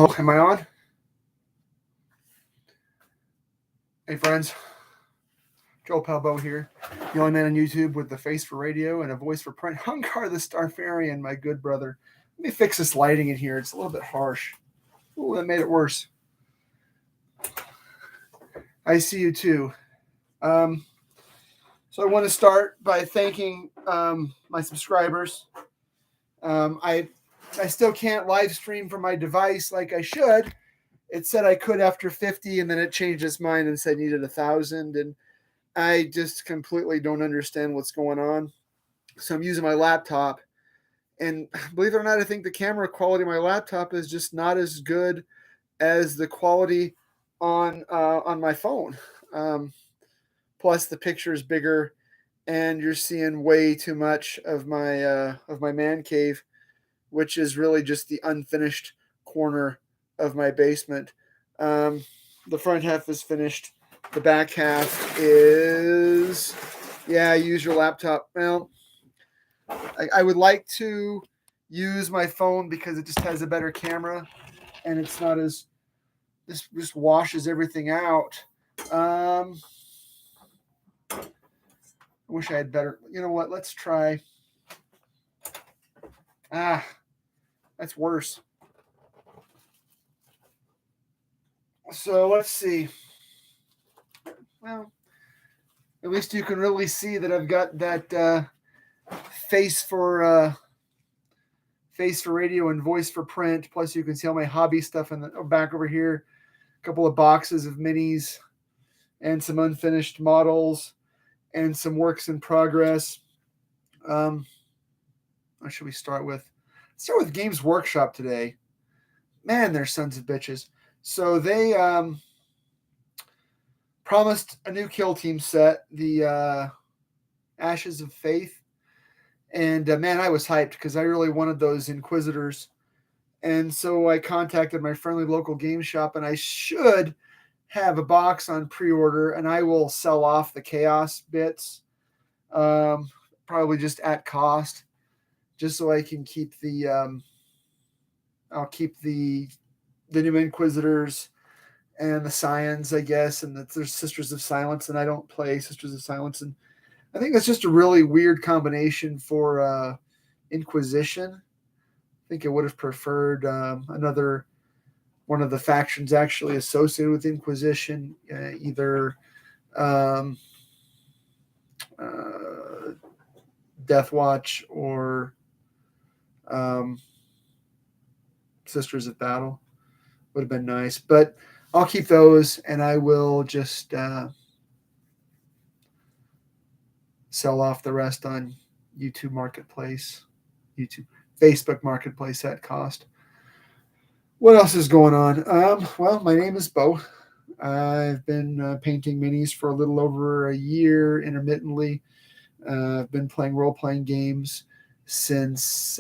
Oh, am I on? Hey, friends. Joel Palbo here, the only man on YouTube with the face for radio and a voice for print. Hungar the Starfarian, my good brother. Let me fix this lighting in here. It's a little bit harsh. Ooh, that made it worse. I see you too. So I want to start by thanking my subscribers. I still can't live stream from my device like I should. It said I could after 50, and then it changed its mind and said needed 1,000, and I just completely don't understand what's going on. So I'm using my laptop, and believe it or not, I think the camera quality of my laptop is just not as good as the quality on my phone. Plus, the picture is bigger, and you're seeing way too much of my man cave, which is really just the unfinished corner of my basement. The front half is finished. The back half is, use your laptop. Well, I would like to use my phone because it just has a better camera and it's not as, this just washes everything out. I wish I had better, you know what, let's try. That's worse. So let's see. Well, at least you can really see that I've got that face for radio and voice for print. Plus, you can see all my hobby stuff in the back over here. A couple of boxes of minis and some unfinished models and some works in progress. What should we start with? Let's start with Games Workshop today. Man, they're sons of bitches. So they promised a new Kill Team set, the Ashes of Faith. And man, I was hyped because I really wanted those Inquisitors. And so I contacted my friendly local game shop, and I should have a box on pre-order, and I will sell off the Chaos bits, probably just at cost, just so I can keep the I'll keep the new Inquisitors and the Scions, I guess, and there's Sisters of Silence, and I don't play Sisters of Silence, and I think that's just a really weird combination for Inquisition. I think I would have preferred another one of the factions actually associated with Inquisition, either Death Watch or Sisters of Battle. Would have been nice, but I'll keep those, and I will just sell off the rest on YouTube Marketplace, Facebook Marketplace at cost. What else is going on? Well, my name is Bo. I've been painting minis for a little over a year intermittently. I've been playing role-playing games since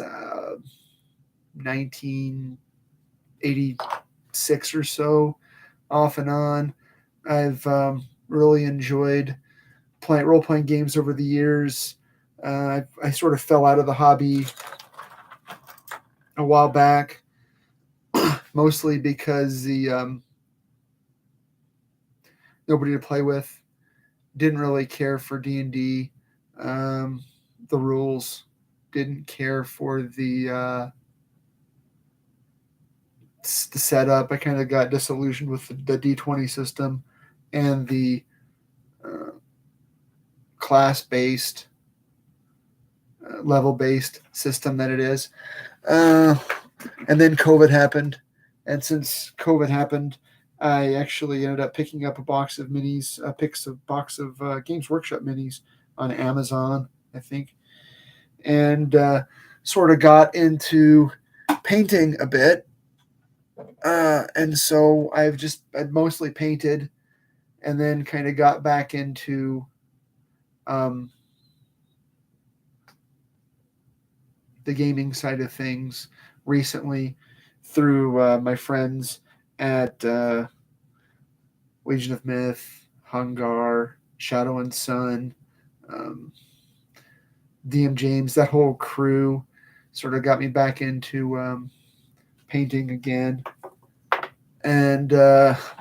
1986 or so, off and on. I've really enjoyed playing role-playing games over the years. I sort of fell out of the hobby a while back, mostly because the nobody to play with, didn't really care for D&D, the rules, didn't care for the setup. I kind of got disillusioned with the D20 system and the class-based, level-based system that it is. And then COVID happened. And since COVID happened, I actually ended up picking up a box of minis, box of Games Workshop minis on Amazon, I think. And sort of got into painting a bit. And so I'd mostly painted and then kind of got back into the gaming side of things recently through my friends at Legion of Myth, Hungar, Shadow and Sun, DM James, that whole crew sort of got me back into painting again. And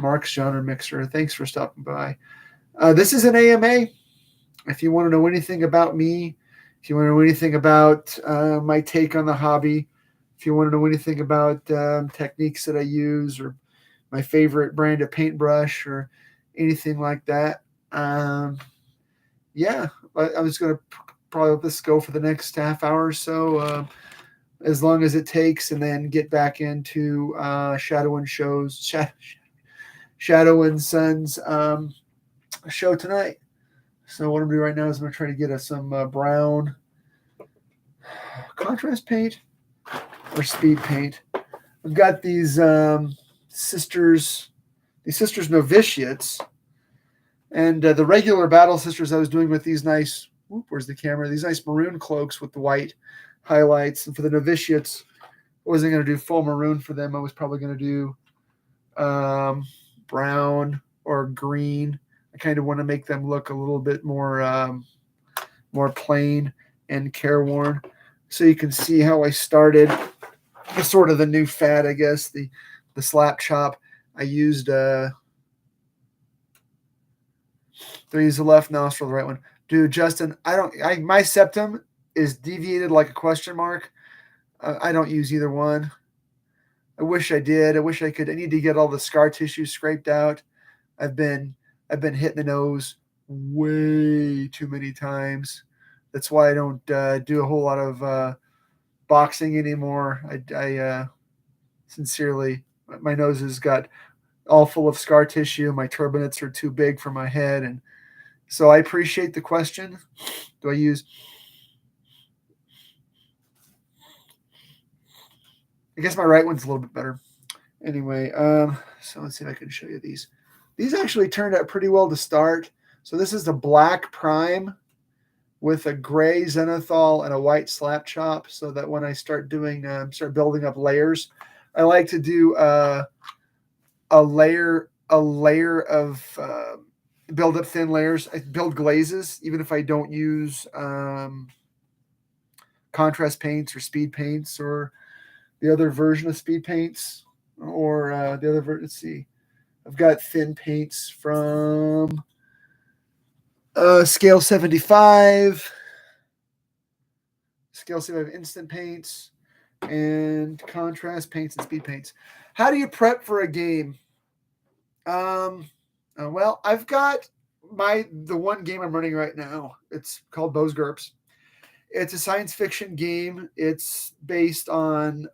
Mark's Genre Mixer, thanks for stopping by. This is an AMA. If you want to know anything about me, if you want to know anything about my take on the hobby, if you want to know anything about techniques that I use or my favorite brand of paintbrush or anything like that, yeah, I'm just going to probably let this go for the next half hour or so, as long as it takes, and then get back into Shadow and Son's show tonight. So what I'm doing right now is I'm going to try to get some brown contrast paint or speed paint. I've got these sisters novitiates, and the regular battle sisters I was doing with these nice, where's the camera? These nice maroon cloaks with the white highlights. And for the novitiates, I wasn't going to do full maroon for them. I was probably going to do brown or green. I kind of want to make them look a little bit more plain and careworn. So you can see how I started. It's sort of the new fad, I guess, the slap chop. I used do I use the left nostril, the right one? Dude, Justin, my septum is deviated like a question mark. I don't use either one. I wish I did. I wish I could. I need to get all the scar tissue scraped out. I've been hitting the nose way too many times. That's why I don't do a whole lot of boxing anymore. I sincerely, my nose has got all full of scar tissue. My turbinates are too big for my head, and so I appreciate the question. Do I use? I guess my right one's a little bit better. Anyway, so let's see if I can show you these. These actually turned out pretty well to start. So this is the black prime with a gray zenithal and a white slap chop, so that when I start building up layers, I like to do a layer of build up thin layers. I build glazes even if I don't use contrast paints or speed paints or the other version of speed paints or the other version. Let's see. I've got thin paints from Scale 75, Scale 75 instant paints, and contrast paints and speed paints. How do you prep for a game? Well, I've got the one game I'm running right now. It's called Bo's GURPS. It's a science fiction game. It's based on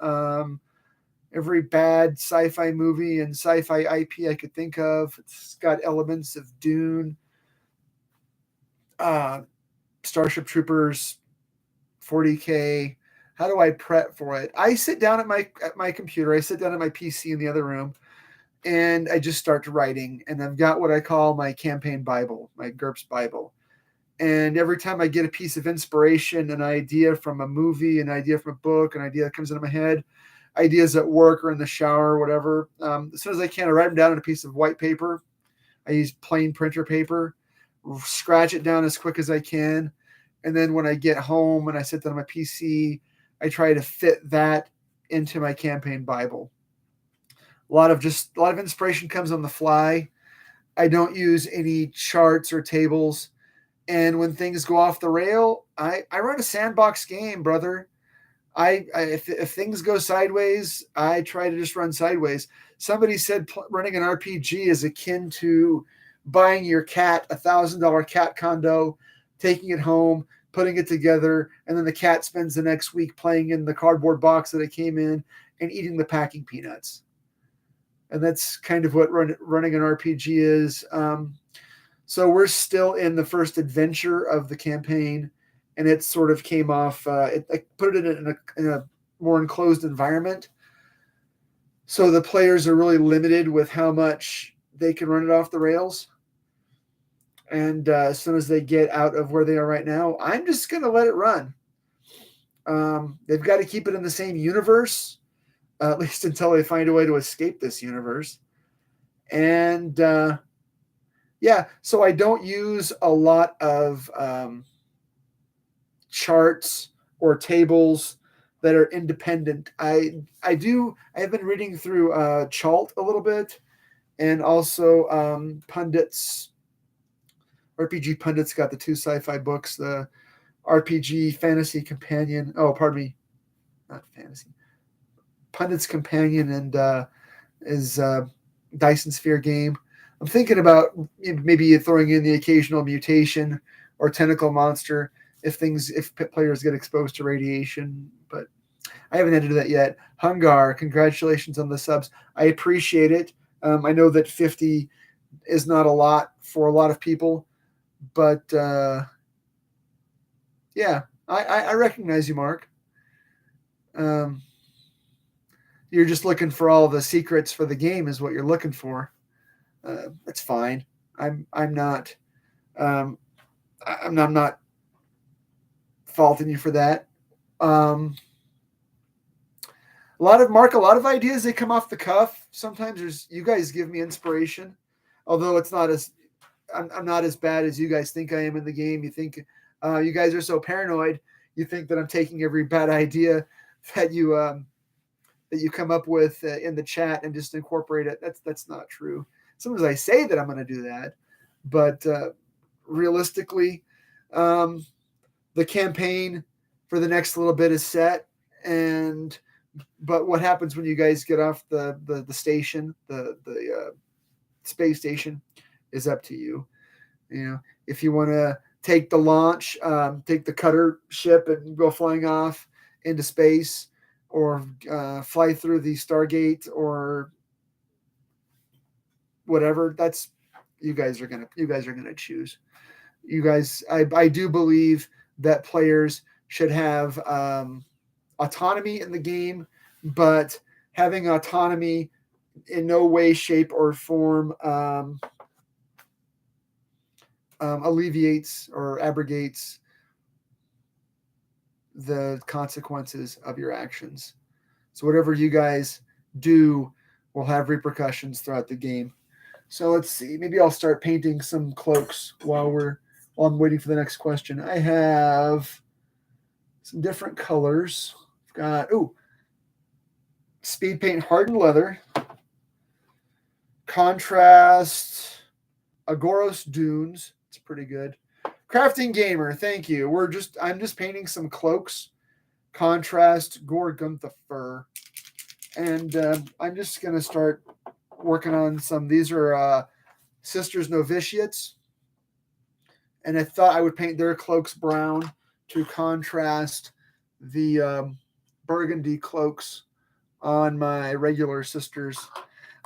every bad sci-fi movie and sci-fi IP I could think of. It's got elements of Dune, Starship Troopers, 40K. How do I prep for it? I sit down at my computer. I sit down at my PC in the other room, and I just start writing. And I've got what I call my campaign Bible, my GURPS Bible. And every time I get a piece of inspiration, an idea from a movie, an idea from a book, an idea that comes into my head, ideas at work or in the shower or whatever, as soon as I can, I write them down on a piece of white paper. I use plain printer paper, scratch it down as quick as I can. And then when I get home and I sit down on my PC, I try to fit that into my campaign Bible. A lot of inspiration comes on the fly. I don't use any charts or tables. And when things go off the rail, I run a sandbox game, brother. If things go sideways, I try to just run sideways. Somebody said running an RPG is akin to buying your cat $1,000 cat condo, taking it home, putting it together, and then the cat spends the next week playing in the cardboard box that it came in and eating the packing peanuts. And that's kind of what running an RPG is. So we're still in the first adventure of the campaign, and it sort of came off. I put it in a more enclosed environment, so the players are really limited with how much they can run it off the rails. And as soon as they get out of where they are right now, I'm just going to let it run. They've got to keep it in the same universe, at least until they find a way to escape this universe. And yeah, so I don't use a lot of charts or tables. that are independent. I have been reading through Chalt a little bit, and also Pundits. RPG Pundits got the 2 sci-fi books, the RPG Fantasy Companion. Oh, pardon me, not fantasy. Pundits Companion and is Dyson Sphere game. I'm thinking about maybe throwing in the occasional mutation or tentacle monster if players get exposed to radiation, but I haven't had to do that yet. Hungar, congratulations on the subs. I appreciate it. I know that 50 is not a lot for a lot of people, but yeah, I recognize you, Mark. You're just looking for all the secrets for the game, is what you're looking for. That's fine. I'm not I'm not faulting you for that. A lot of ideas, they come off the cuff. Sometimes you guys give me inspiration, although it's not as I'm not as bad as you guys think I am in the game. You think you guys are so paranoid. You think that I'm taking every bad idea that you come up with in the chat and just incorporate it. That's not true. Sometimes I say that I'm going to do that, but realistically, the campaign for the next little bit is set. But what happens when you guys get off the station, the space station, is up to you. You know, if you want to take the launch, take the cutter ship and go flying off into space, or fly through the Stargate, or whatever, that's you guys are gonna choose. You guys, I do believe that players should have autonomy in the game, but having autonomy in no way, shape, or form alleviates or abrogates the consequences of your actions. So whatever you guys do will have repercussions throughout the game. So let's see. Maybe I'll start painting some cloaks while I'm waiting for the next question. I have some different colors. I've got speed paint hardened leather, contrast Agoros dunes. It's pretty good. Crafting Gamer, thank you. I'm just painting some cloaks, contrast Gorguntha fur, and I'm just gonna start working on some. These are Sisters Novitiates, and I thought I would paint their cloaks brown to contrast the burgundy cloaks on my regular sisters.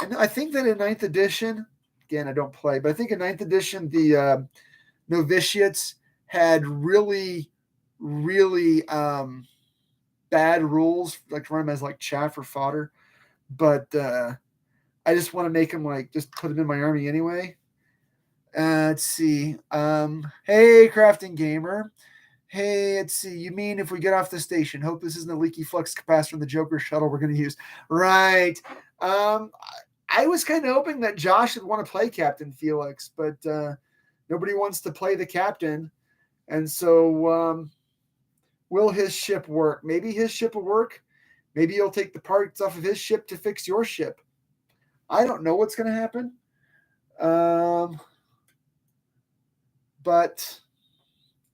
And I think that in 9th edition, again, I don't play, but I think in 9th edition, the novitiates had really, really bad rules, like to run them as like chaff or fodder. But I just want to make them just put them in my army anyway. Let's see. Hey, Crafting Gamer. Hey, let's see. You mean if we get off the station? Hope this isn't a leaky flux capacitor in the Joker shuttle we're going to use. Right. I was kind of hoping that Josh would want to play Captain Felix, but nobody wants to play the captain. And so will his ship work? Maybe his ship will work. Maybe you'll take the parts off of his ship to fix your ship. I don't know what's going to happen. But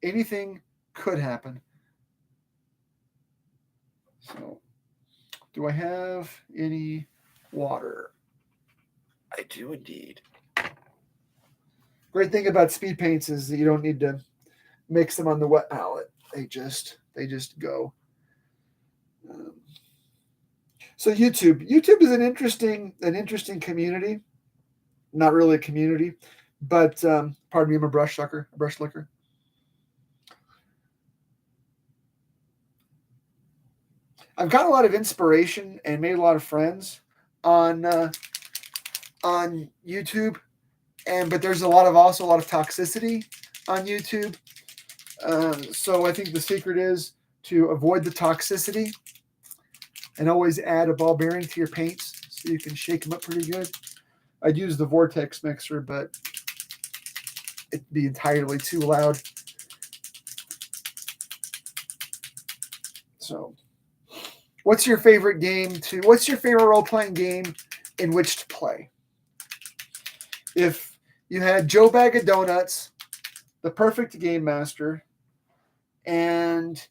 anything could happen. So, do I have any water? I do indeed. Great thing about speed paints is that you don't need to mix them on the wet palette. They just go. So YouTube is an interesting community. Not really a community, but pardon me, I'm a brush licker. I've got a lot of inspiration and made a lot of friends on YouTube, but there's also a lot of toxicity on YouTube. So I think the secret is to avoid the toxicity and always add a ball bearing to your paints so you can shake them up pretty good. I'd use the Vortex mixer, but it'd be entirely too loud. So What's your favorite what's your favorite role playing game in which to play? If you had Joe Bag of Donuts, the perfect game master, and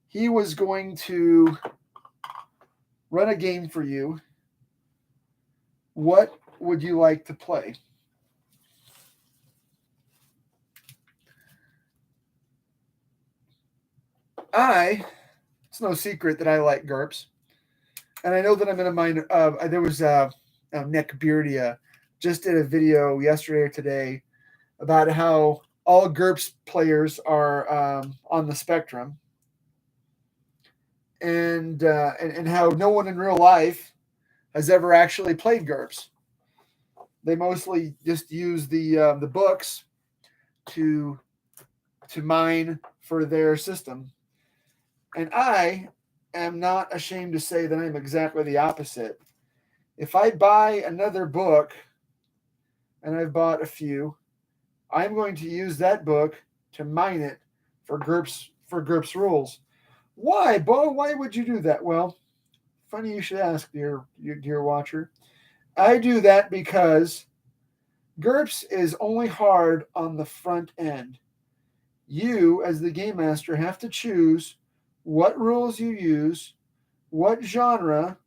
he was going to run a game for you, what would you like to play? It's no secret that I like GURPS. And I know that I'm in a mind. There was Nick Beardia just did a video yesterday or today about how all GURPS players are on the spectrum, and how no one in real life has ever actually played GURPS. They mostly just use the books to mine for their system, and I am not ashamed to say that I'm exactly the opposite. If I buy another book, and I've bought a few, I'm going to use that book to mine it for GURPS rules. Why, Bo? Why would you do that? Well, funny you should ask, dear watcher. I do that because GURPS is only hard on the front end. You, as the game master, have to choose what rules you use, what genre,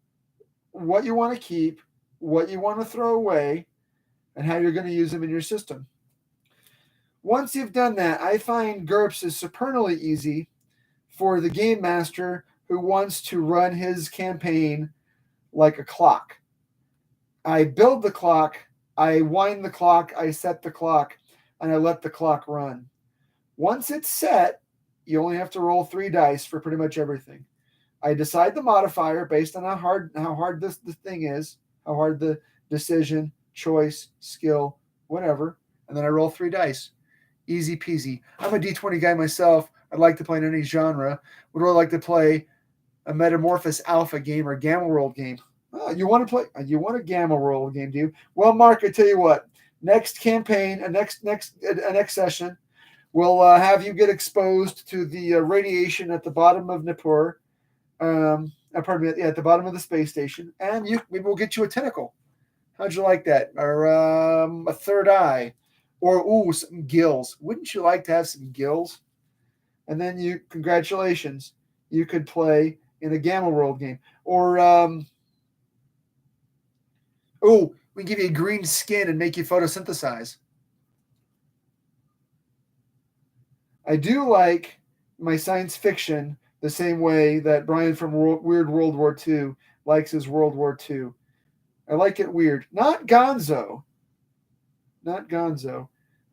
what you want to keep, what you want to throw away, and how you're going to use them in your system. Once you've done that, I find GURPS is supernally easy for the game master who wants to run his campaign like a clock. I build the clock, I wind the clock, I set the clock, and I let the clock run. Once it's set, you only have to roll 3 dice for pretty much everything. I decide the modifier based on how hard this the thing is, how hard the decision, choice, skill, whatever, and then I roll 3 dice. Easy peasy. I'm a D20 guy myself. I'd like to play in any genre. Would really like to play a Metamorphosis Alpha game or a Gamma World game. Oh, you want to play? You want a Gamma World game, do you? Well, Mark, I tell you what. Next campaign, next session, we'll have you get exposed to the radiation at the bottom of Nippur. Pardon me, at the bottom of the space station, and maybe we'll get you a tentacle. How'd you like that? Or a third eye, or some gills. Wouldn't you like to have some gills? And then congratulations, you could play in a Gamma World game. Or we give you a green skin and make you photosynthesize. I do like my science fiction the same way that Brian from Weird World War II likes his World War II. I like it weird. Not gonzo. Not gonzo,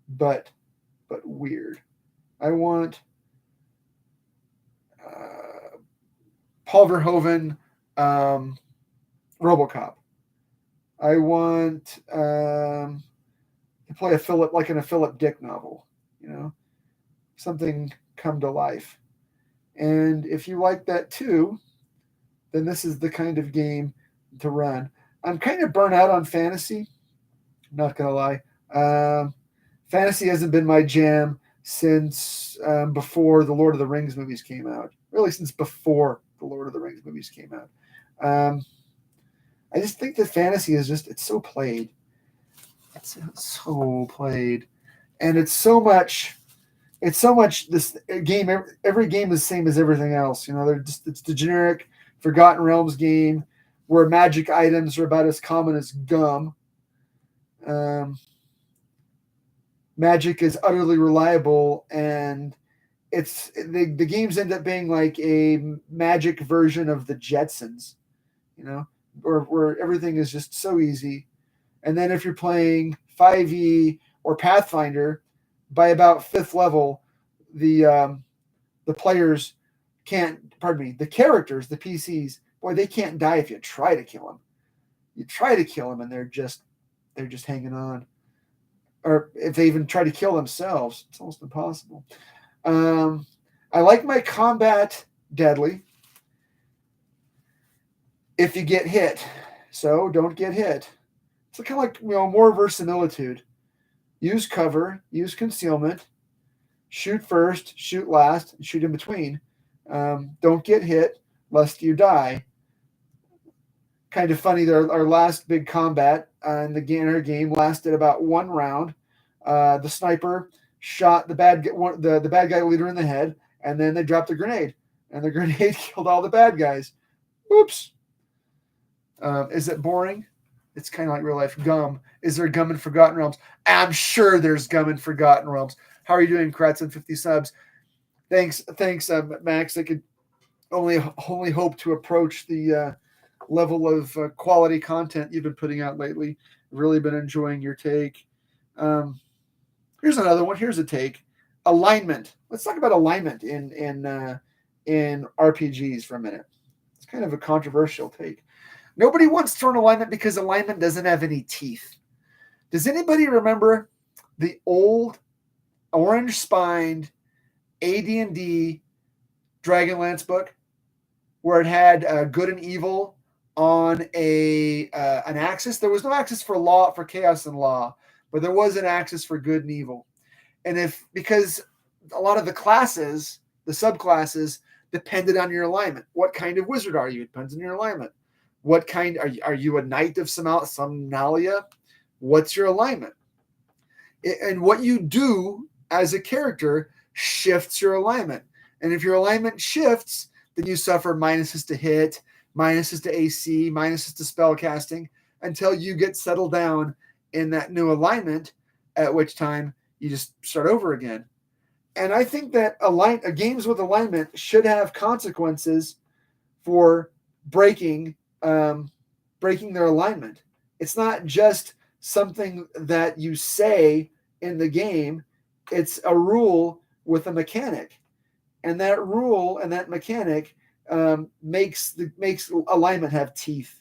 but weird. I want Paul Verhoeven, RoboCop. I want to play a Philip Dick novel, something come to life. And if you like that too, then this is the kind of game to run. I'm kind of burnt out on fantasy. I'm not gonna lie. Fantasy hasn't been my jam since before the Lord of the Rings movies came out. Really, since before the Lord of the Rings movies came out. I just think that fantasy is it's so played. It's so played, and it's so much this game. Every game is the same as everything else. It's the generic Forgotten Realms game where magic items are about as common as gum. Magic is utterly reliable, and the games end up being like a magic version of the Jetsons, where everything is just so easy. And then if you're playing 5e or Pathfinder, by about 5th level, the players the characters, the PCs, boy, they can't die if you try to kill them. You try to kill them, and they're just hanging on. Or if they even try to kill themselves, it's almost impossible. I like my combat deadly if you get hit. So don't get hit. It's kind of like more verisimilitude. Use cover, use concealment, shoot first, shoot last, shoot in between. Don't get hit lest you die. Kind of funny. Our last big combat in our game lasted about 1 round. The sniper shot the the bad guy leader in the head, and then they dropped a grenade, and the grenade killed all the bad guys. Oops. Is it boring? It's kind of like real life. Gum. Is there gum in Forgotten Realms? I'm sure there's gum in Forgotten Realms. How are you doing, Kratz, and 50 subs? Thanks, Max. I could only hope to approach the level of quality content you've been putting out lately. Really been enjoying your take. Here's another one. Here's a take. Alignment. Let's talk about alignment in RPGs for a minute. It's kind of a controversial take. Nobody wants to turn alignment because alignment doesn't have any teeth. Does anybody remember the old orange-spined AD&D Dragonlance book where it had good and evil on an axis? There was no axis for chaos and law, but there was an axis for good and evil. And because a lot of the classes, the subclasses, depended on your alignment. What kind of wizard are you? It depends on your alignment. What kind are you? A knight of Somnalia? What's your alignment? And what you do as a character shifts your alignment. And if your alignment shifts, then you suffer minuses to hit, minuses to AC, minuses to spell casting until you get settled down in that new alignment, at which time you just start over again. And I think that games with alignment should have consequences for breaking their alignment. It's not just something that you say in the game. It's a rule with a mechanic, and that rule and that mechanic makes alignment have teeth.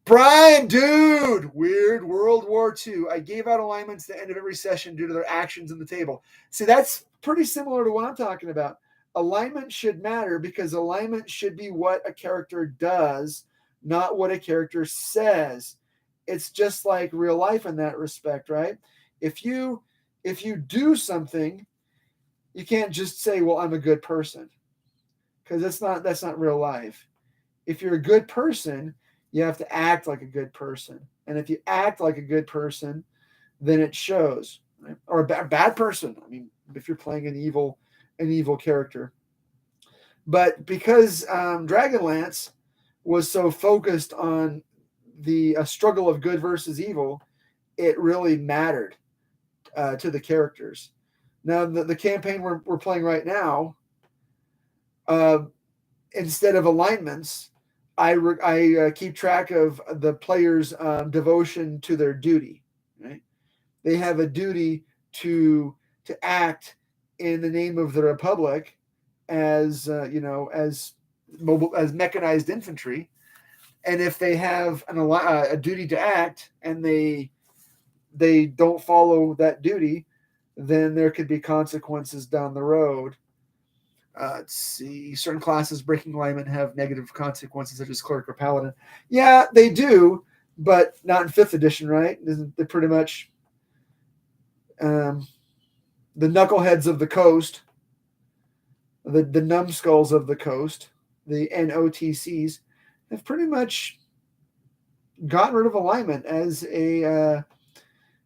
Brian, dude, weird World War II. I gave out alignments at the end of every session due to their actions in the table. See, that's pretty similar to what I'm talking about. Alignment should matter because alignment should be what a character does, not what a character says. It's just like real life in that respect, right? If you do something, you can't just say, well, I'm a good person, because that's not real life. If you're a good person, you have to act like a good person. And if you act like a good person, then it shows. Right? Or a bad person. I mean, if you're playing an evil character. But because Dragonlance was so focused on the struggle of good versus evil, it really mattered to the characters. Now, the campaign we're playing right now, instead of alignments, I keep track of the players' devotion to their duty. Right? They have a duty to act in the name of the Republic as mechanized infantry, and if they have a duty to act and they don't follow that duty, then there could be consequences down the road. Let's see. Certain classes breaking alignment have negative consequences, such as cleric or paladin. Yeah, they do, but not in 5th edition, right? Isn't they pretty much the knuckleheads of the coast, the numbskulls of the coast, the NOTCs, have pretty much gotten rid of alignment as an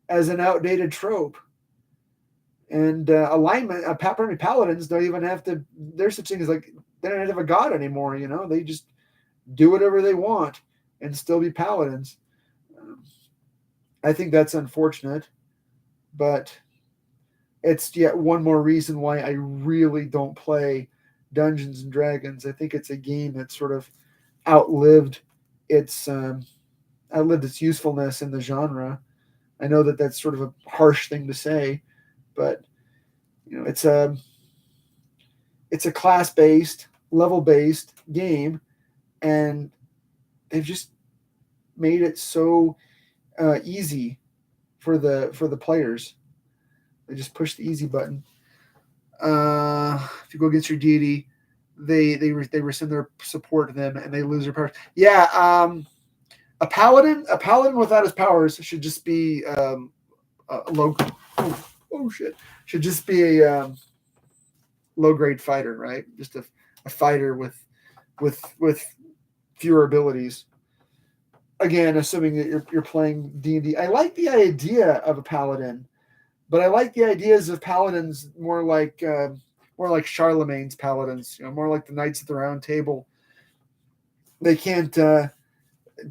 outdated trope. And alignment, paladins don't even have to. There's such thing as like they don't have a god anymore. They just do whatever they want and still be paladins. I think that's unfortunate, but it's yet one more reason why I really don't play Dungeons and Dragons. I think it's a game that sort of outlived its usefulness in the genre. I know that that's sort of a harsh thing to say, but it's a class-based, level-based game, and they've just made it so easy for the players. They just push the easy button. If you go against your deity, they rescind their support to them and they lose their powers. Yeah, a paladin without his powers should just be a low. Oh shit! Should just be a low grade fighter, right? Just a fighter with fewer abilities. again, assuming that you're playing D&D. I like the idea of a paladin, but I like the ideas of paladins more like Charlemagne's paladins. More like the Knights of the Round Table. They can't turn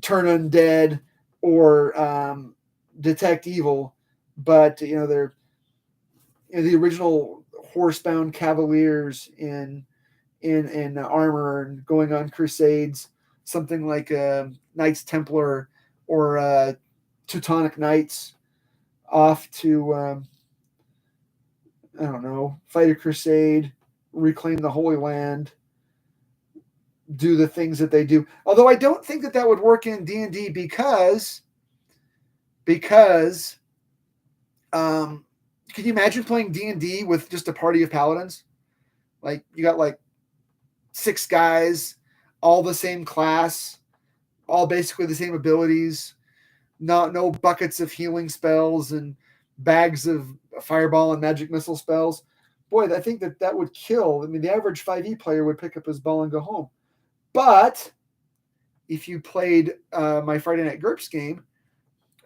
undead or detect evil, but they're the original horsebound cavaliers in armor and going on crusades, something like Knights Templar or Teutonic Knights off to I don't know, fight a crusade, reclaim the Holy Land, do the things that they do. Although I don't think that would work in D&D because can you imagine playing D&D with just a party of paladins? Like you got like 6 guys, all the same class, all basically the same abilities, no buckets of healing spells and bags of fireball and magic missile spells. Boy, I think that would kill. I mean, the average 5e player would pick up his ball and go home. But if you played my Friday Night GURPS game,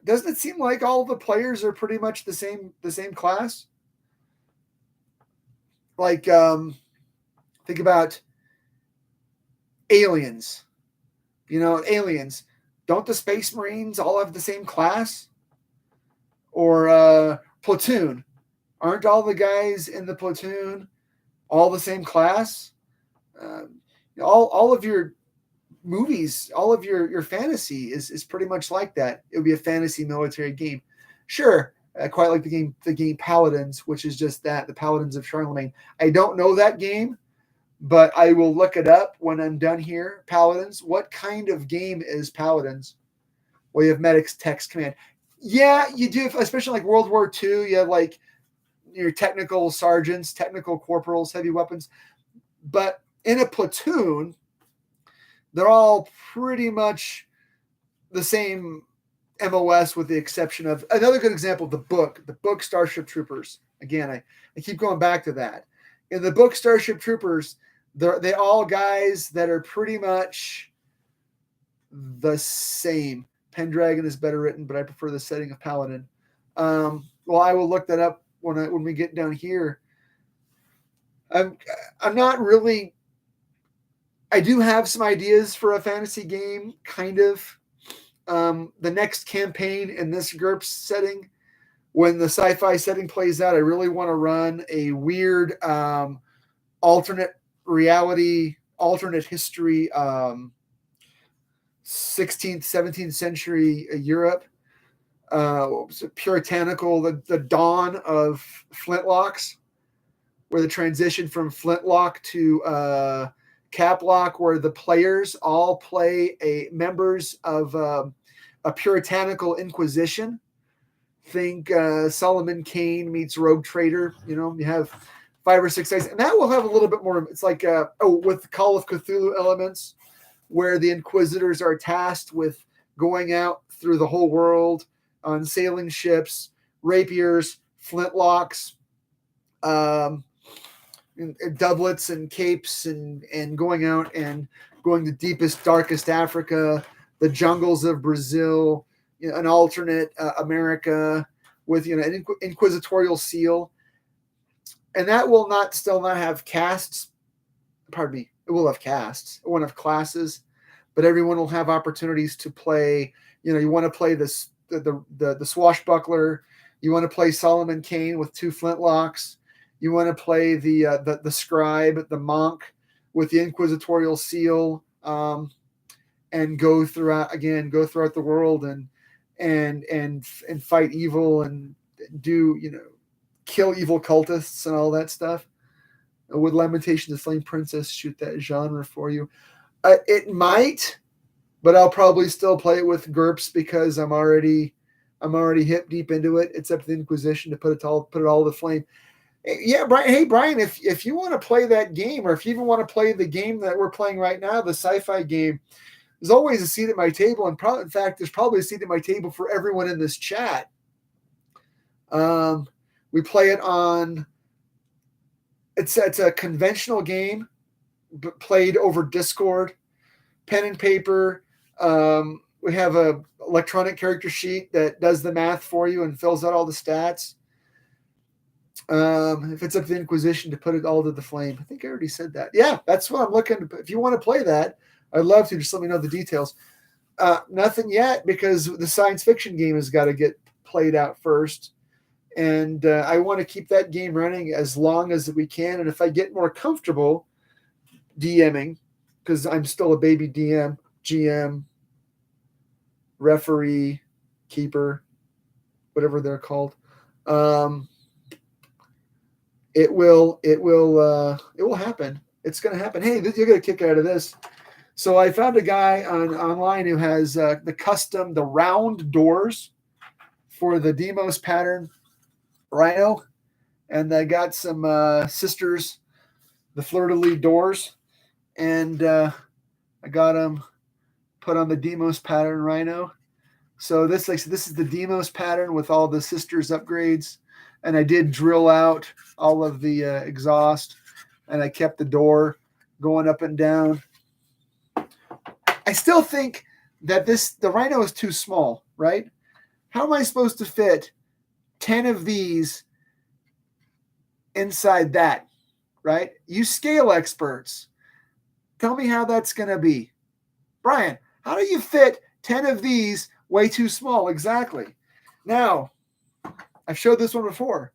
doesn't it seem like all the players are pretty much the same class? Like, think about aliens. Aliens. Don't the Space Marines all have the same class? Or platoon. Aren't all the guys in the platoon all the same class? All of your movies, all of your fantasy is pretty much like that. It would be a fantasy military game. Sure, I quite like the game Paladins, which is just that, the Paladins of Charlemagne. I don't know that game, but I will look it up when I'm done here. Paladins. What kind of game is Paladins? Well, you have medics, text, command. Yeah, you do, especially like World War II. You have like your technical sergeants, technical corporals, heavy weapons. But in a platoon, they're all pretty much the same MOS with the exception of another good example, the book Starship Troopers. Again, I keep going back to that. In the book Starship Troopers, they all guys that are pretty much the same. Pendragon is better written, but I prefer the setting of Paladin. Well, I will look that up when we get down here. I'm not really. I do have some ideas for a fantasy game, kind of. The next campaign in this GURPS setting, when the sci-fi setting plays out, I really want to run a weird alternate reality, alternate history, 16th, 17th century Europe. What was it? Puritanical, the dawn of flintlocks, where the transition from flintlock to caplock, where the players all play members of a puritanical inquisition. Think Solomon Kane meets Rogue Trader. You have 5 or 6 guys, and that will have a little bit more. It's like with Call of Cthulhu elements, where the Inquisitors are tasked with going out through the whole world on sailing ships, rapiers, flintlocks, doublets and capes, and going out and going to deepest, darkest Africa, the jungles of Brazil, an alternate America with an inquisitorial seal, and that will still not have casts. Pardon me. It will have casts. It won't have classes, but everyone will have opportunities to play. You want to play this the swashbuckler. You want to play Solomon Kane with 2 flintlocks. You want to play the scribe, the monk with the inquisitorial seal, and go throughout the world and fight evil and do kill evil cultists and all that stuff. Would Lamentation of the Flame Princess shoot that genre for you? It might, but I'll probably still play it with GURPS because I'm already hip deep into it. It's up to the Inquisition to put it all to the flame. Yeah, Brian. Hey, Brian, if you want to play that game, or if you even want to play the game that we're playing right now, the sci-fi game, there's always a seat at my table, and in fact, there's probably a seat at my table for everyone in this chat. We play it on. It's a conventional game, but played over Discord, pen and paper. We have a electronic character sheet that does the math for you and fills out all the stats. If it's up to the Inquisition to put it all to the flame. I think I already said that. Yeah, that's what I'm looking to. If you want to play that, I'd love to. Just let me know the details. Nothing yet because the science fiction game has got to get played out first. And I want to keep that game running as long as we can. And if I get more comfortable DMing, because I'm still a baby DM, GM, referee, keeper, whatever they're called, it will happen. It's going to happen. Hey, you're going to kick out of this. So I found a guy online who has the round doors for the Demos pattern Rhino, and I got some sisters, the fleur-de-lis doors, and I got them put on the Demos pattern Rhino. So this is the Demos pattern with all the sisters upgrades, and I did drill out all of the exhaust, and I kept the door going up and down. I still think that the Rhino is too small, right? How am I supposed to fit 10 of these inside that, right? You scale experts. Tell me how that's going to be. Brian, how do you fit 10 of these way too small? Exactly. Now, I've showed this one before,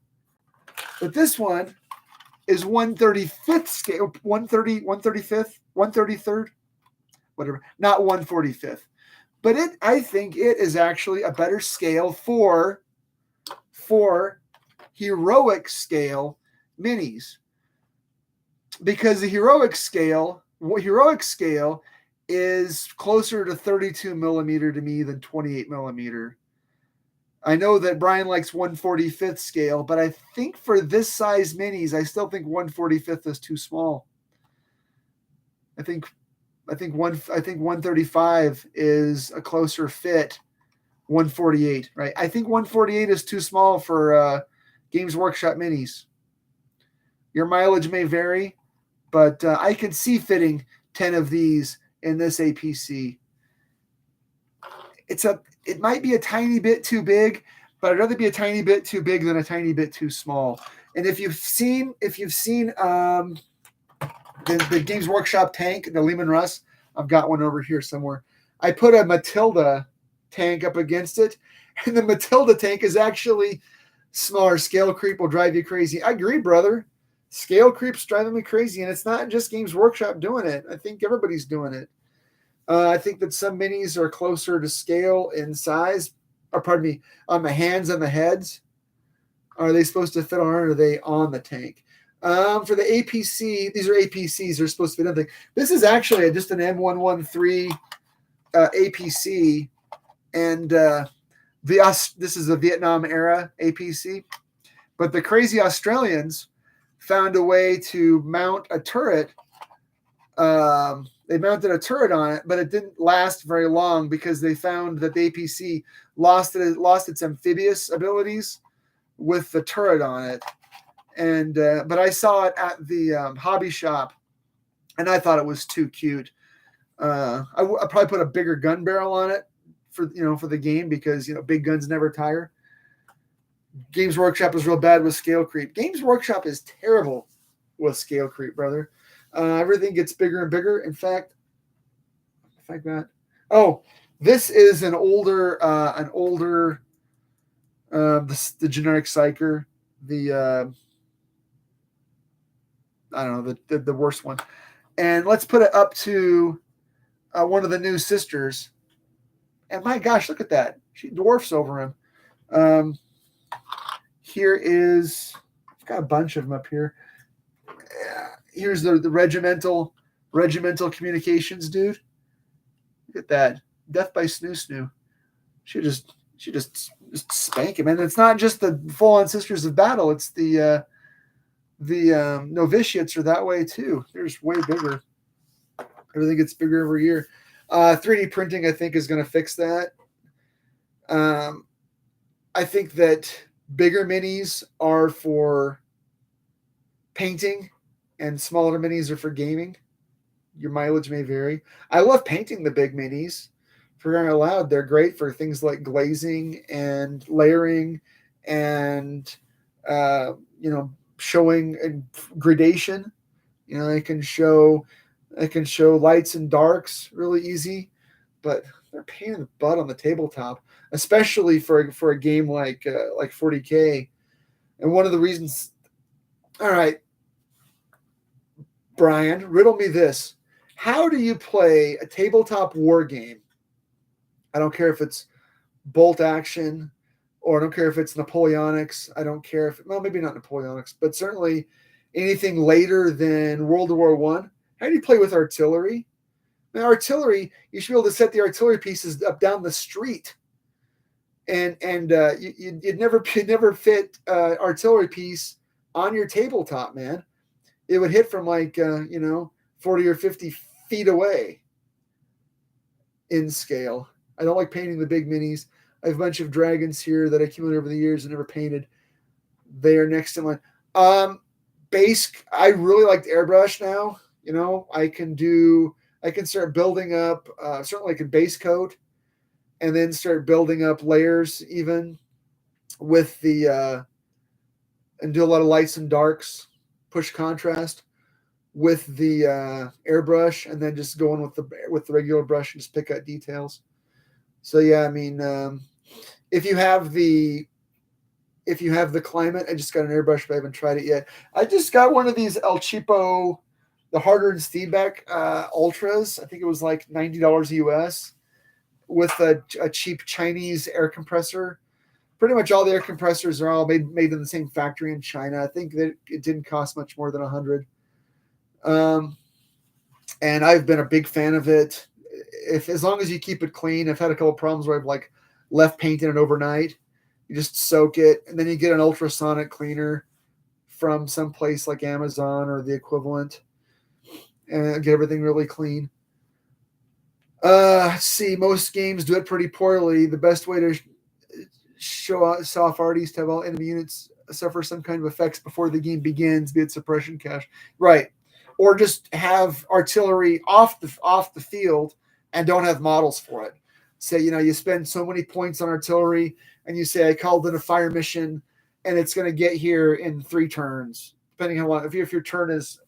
but this one is 1/35th scale, 135th, 133rd, whatever, not 145th. But I think it is actually a better scale for heroic scale minis, because the heroic scale is closer to 32 millimeter to me than 28 millimeter. I know that Brian likes 145th scale, but I think for this size minis, I still think 145th is too small. I think 135 is a closer fit. 148, right? I think 148 is too small for Games Workshop minis. Your mileage may vary, but I could see fitting 10 of these in this APC. It might be a tiny bit too big, but I'd rather be a tiny bit too big than a tiny bit too small. And if you've seen the Games Workshop tank, the Leman Russ, I've got one over here somewhere. I put a Matilda tank up against it, and the Matilda tank is actually smaller. Scale creep will drive you crazy. I agree, brother. Scale creep's driving me crazy, and it's not just Games Workshop doing it. I think everybody's doing it. I think that some minis are closer to scale in size, or pardon me, on the hands and the heads. Are they supposed to fit on, or are they on the tank? For the APC, these are APCs. They're supposed to fit anything. This is actually just an M113 APC, and this is a Vietnam era APC. But the crazy Australians found a way to mount a turret. They mounted a turret on it, but it didn't last very long because they found that the APC lost its amphibious abilities with the turret on it. And but I saw it at the hobby shop, and I thought it was too cute. I probably put a bigger gun barrel on it for the game, because big guns never tire. Games Workshop is real bad with scale creep. Games Workshop is terrible with scale creep, brother. Everything gets bigger and bigger. In fact, this is an older the generic Psyker, I don't know, the worst one. And let's put it up to one of the new sisters. And my gosh, look at that. She dwarfs over him. Here is, I've got a bunch of them up here. Here's the regimental communications dude. Look at that. Death by Snoo Snoo. She just spank him. And it's not just the full-on Sisters of Battle. It's the novitiates are that way too. They're just way bigger. Everything gets bigger every year. 3D printing, I think, is going to fix that. I think that bigger minis are for painting and smaller minis are for gaming. Your mileage may vary. I love painting the big minis, for crying out loud, they're great for things like glazing and layering and you know, showing gradation. You know, it can show lights and darks really easy, but they're a pain in the butt on the tabletop, especially for a game like 40K. And one of the reasons, all right, Brian, riddle me this: how do you play a tabletop war game? I don't care if it's bolt action, or I don't care if it's Napoleonics. I don't care if, well, maybe not Napoleonics, but certainly anything later than World War One. How do you play with artillery? Now, artillery, you should be able to set the artillery pieces up down the street, and you'd never fit artillery piece on your tabletop, man. It would hit from 40 or 50 feet away in scale. I don't like painting the big minis. I have a bunch of dragons here that I accumulated over the years and never painted. They are next in line. Base, I really like airbrush now. You know, I can start building up, certainly like a base coat, and then start building up layers even with and do a lot of lights and darks, push contrast with the airbrush, and then just going with the regular brush and just pick out details. So yeah, I mean, if you have the climate, I just got an airbrush, but I haven't tried it yet. I just got one of these El Cheapo, the Harder and Steenbeck Ultras. I think it was like $90 US with a cheap Chinese air compressor. Pretty much all the air compressors are all made in the same factory in China. I think that it didn't cost much more than $100. And I've been a big fan of it. As long as you keep it clean. I've had a couple of problems where I've like left paint in it overnight. You just soak it, and then you get an ultrasonic cleaner from some place like Amazon or the equivalent, and get everything really clean. Let's see, most games do it pretty poorly. The best way to show off artists to have all enemy units suffer some kind of effects before the game begins, be it suppression cache, right? Or just have artillery off the field and don't have models for it. Say, you spend so many points on artillery, and you say, I called in a fire mission, and it's going to get here in 3 turns, depending on what. If your turn is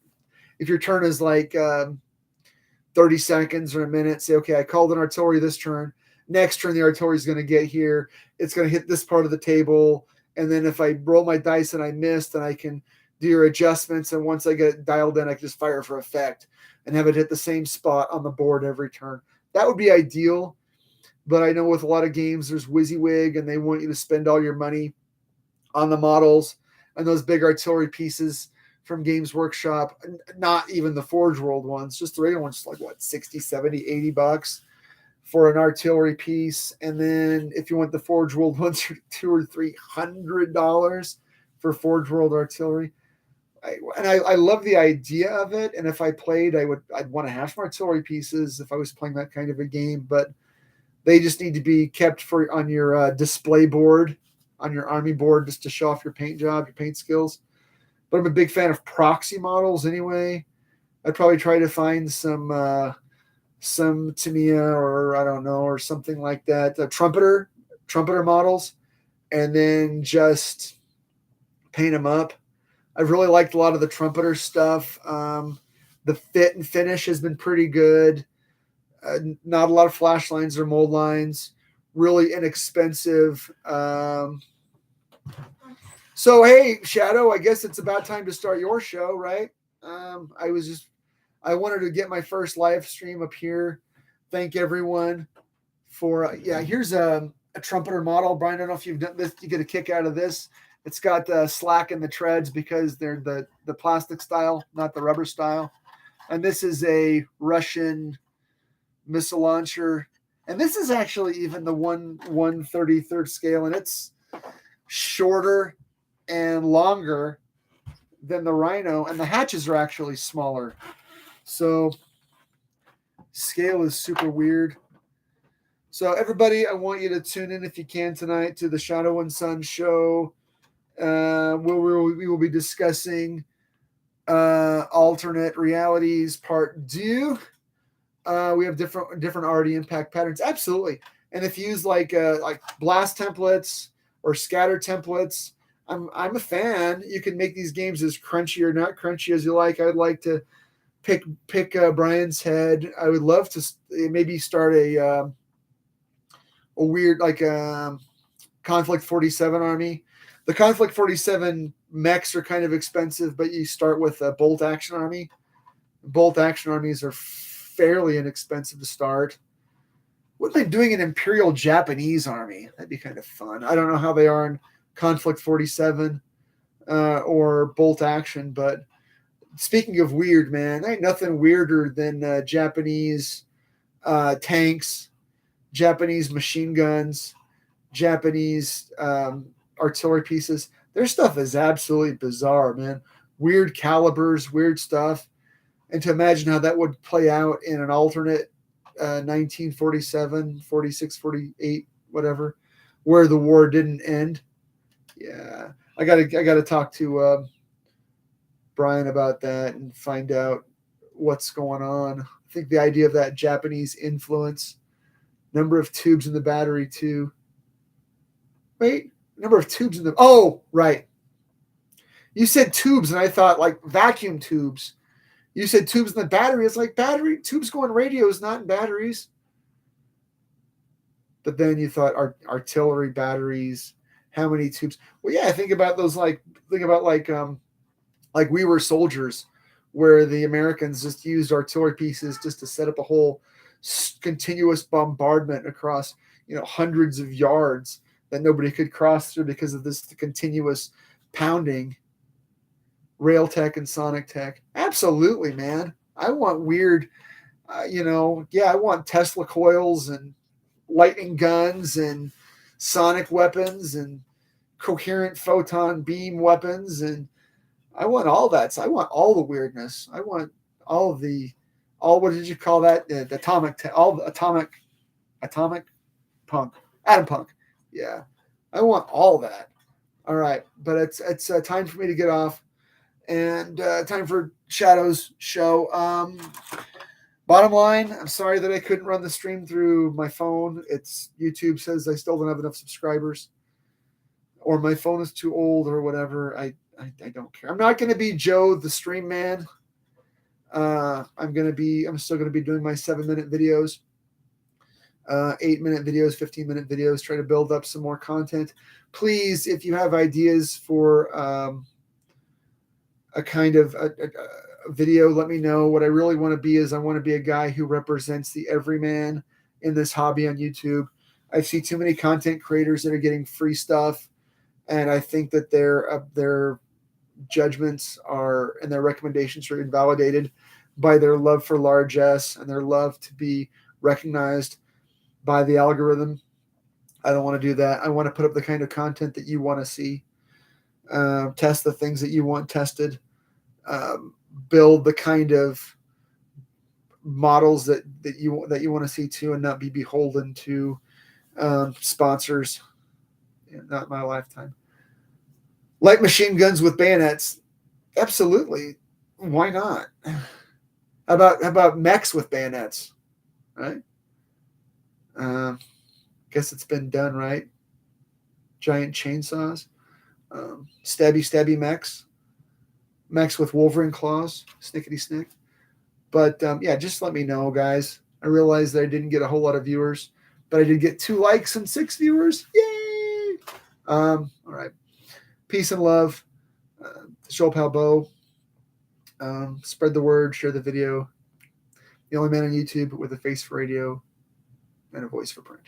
like 30 seconds or a minute, say, okay, I called in artillery this turn. Next turn, the artillery is going to get here. It's going to hit this part of the table, and then if I roll my dice and I missed, then I can do your adjustments, and once I get it dialed in, I can just fire for effect and have it hit the same spot on the board every turn. That would be ideal. But I know with a lot of games, there's WYSIWYG, and they want you to spend all your money on the models and those big artillery pieces from Games Workshop. Not even the Forge World ones, just the regular ones, like what, 60, 70, 80 bucks for an artillery piece. And then if you want the Forge World ones, $200 or $300 for Forge World artillery. I love the idea of it. And if I played, I'd want to have some artillery pieces if I was playing that kind of a game. But they just need to be kept on your display board, on your army board, just to show off your paint job, your paint skills. But I'm a big fan of proxy models anyway. I'd probably try to find some Tamiya, or I don't know, or something like that, trumpeter models, and then just paint them up. I've really liked a lot of the trumpeter stuff. The fit and finish has been pretty good. Not a lot of flash lines or mold lines, really inexpensive. So, hey, Shadow, I guess it's about time to start your show, right? I wanted to get my first live stream up here. Thank everyone for, here's a trumpeter model. Brian, I don't know if you've done this, you get a kick out of this. It's got slack in the treads because they're the plastic style, not the rubber style. And this is a Russian missile launcher, and this is actually even the 1/33rd scale, and it's shorter and longer than the Rhino, and the hatches are actually smaller. So scale is super weird. So everybody, I want you to tune in if you can tonight to the Shadow and Sun show. We will be discussing alternate realities part 2. We have different already impact patterns. Absolutely. And if you use like blast templates or scatter templates, I'm a fan. You can make these games as crunchy or not crunchy as you like. I would like to pick Brian's head. I would love to maybe start a weird Conflict 47 army. The Conflict 47 mechs are kind of expensive, but you start with a bolt action army. Bolt action armies are fairly inexpensive to start. What am I doing an Imperial Japanese army? That'd be kind of fun. I don't know how they are in Conflict 47 or bolt action, but speaking of weird, man, ain't nothing weirder than Japanese tanks, Japanese machine guns, Japanese artillery pieces. Their stuff is absolutely bizarre, man. Weird calibers, weird stuff. And to imagine how that would play out in an alternate 1947, 46, 48, whatever, where the war didn't end. Yeah, I gotta talk to Brian about that and find out what's going on. I think the idea of that Japanese influence, number of tubes in the battery too. Wait, number of tubes in the. Oh, right. You said tubes, and I thought like vacuum tubes. You said tubes in the battery. It's like battery tubes go in radios, not in batteries. But then you thought artillery batteries. How many tubes? Well, yeah. Think about those. Like We Were Soldiers, where the Americans just used artillery pieces just to set up a whole continuous bombardment across hundreds of yards that nobody could cross through because of this continuous pounding. Rail tech and sonic tech. Absolutely, man. I want weird, I want Tesla coils and lightning guns and sonic weapons and coherent photon beam weapons. And I want all that. So I want all the weirdness. I want all of what did you call that? The atomic punk, atom punk. Yeah. I want all that. All right. But it's time for me to get off. And time for Shadow's show. Bottom line, I'm sorry that I couldn't run the stream through my phone. It's YouTube says I still don't have enough subscribers, or my phone is too old, or whatever. I don't care. I'm not going to be Joe the stream man. I'm still going to be doing my 7-minute videos, 8-minute videos, 15-minute videos. Try to build up some more content. Please, if you have ideas for a kind of a video, let me know. What I really want to be is I want to be a guy who represents the everyman in this hobby on YouTube. I see too many content creators that are getting free stuff, and I think that their judgments and their recommendations are invalidated by their love for large S and their love to be recognized by the algorithm. I don't want to do that. I want to put up the kind of content that you want to see, test the things that you want tested, build the kind of models that you want to see too, and not be beholden to sponsors. Not in my lifetime. Light machine guns with bayonets, absolutely. Why not? How about mechs with bayonets, right? Guess it's been done, right? Giant chainsaws, stabby mechs with Wolverine claws, snickety snick. But just let me know, guys. I realized that I didn't get a whole lot of viewers, but I did get 2 likes and 6 viewers. Yay! All right. Peace and love. Show Pal Bo. Spread the word. Share the video. The only man on YouTube with a face for radio and a voice for print.